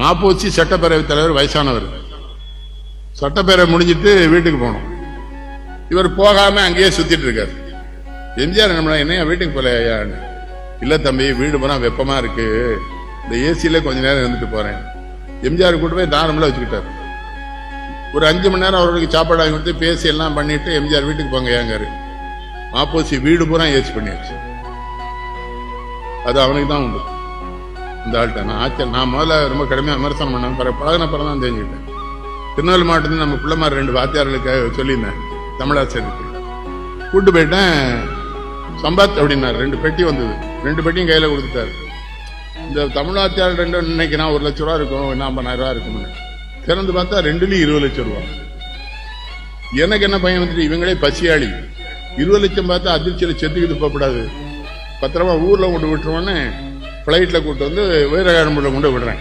மாப்போச்சி சட்டப்பேரவைத் தலைவர் வயசானவர். சட்டப்பேரவை முடிஞ்சிட்டு வீட்டுக்கு போனோம். இவர் போகாம அங்கேயே சுத்திட்டு இருக்காரு. எம்ஜிஆர் நம்மள என்னையா வீட்டுக்கு போலையா? இல்ல தம்பி, வீடு போனா வெப்பமா இருக்கு, இந்த ஏசியில கொஞ்ச நேரம் இருந்துட்டு போறேன். எம்ஜிஆர் கூட்டு போய் தாராளமா வச்சுக்கிட்டாரு. ஒரு 5 மணி நேரம் அவர்களுக்கு சாப்பாடு வாங்கி கொடுத்து பேசி எல்லாம் பண்ணிட்டு எம்ஜிஆர் வீட்டுக்கு போங்க ஏங்காரு. மாப்போசி வீடு பூரா ஏசி பண்ணியாச்சு. அது அவனுக்கு தான் உண்டு. இந்த ஆள்கிட்ட நான் முதல்ல ரொம்ப கடுமையாக விமர்சனம் பண்ணேன். பழகின பிறகு தான் தெரிஞ்சுக்கிட்டேன். திருநெல்வேலி மாவட்டத்தில் நம்ம பிள்ளைமார் 2 வாத்தியார்களுக்கு சொல்லியிருந்தேன், தமிழாசிரியருக்கு கூட்டு போயிட்டேன். சம்பாத் அப்படின்னாரு. 2 பெட்டி வந்தது. 2 பெட்டியும் கையில் கொடுத்துட்டாரு. இந்த தமிழ் வாத்தியார் 2 இன்னைக்கு நான் 1 லட்ச ரூபா இருக்கும், 50,000 ரூபா இருக்கும்னு திறந்து பார்த்தா 2லயும் 20 லட்சம் ரூபா. எனக்கு என்ன பையன் வந்துட்டு, இவங்களே பசியாளி, 20 லட்சம் பார்த்தா அதிர்ச்சியில் செத்துக்கிட்டு போகக்கூடாது, பத்திரமா ஊர்ல கொண்டு விட்டுருவோன்னு பிளைட்ல கூட்டு வந்து வீரகாரம்புல கொண்டு விடுறேன்.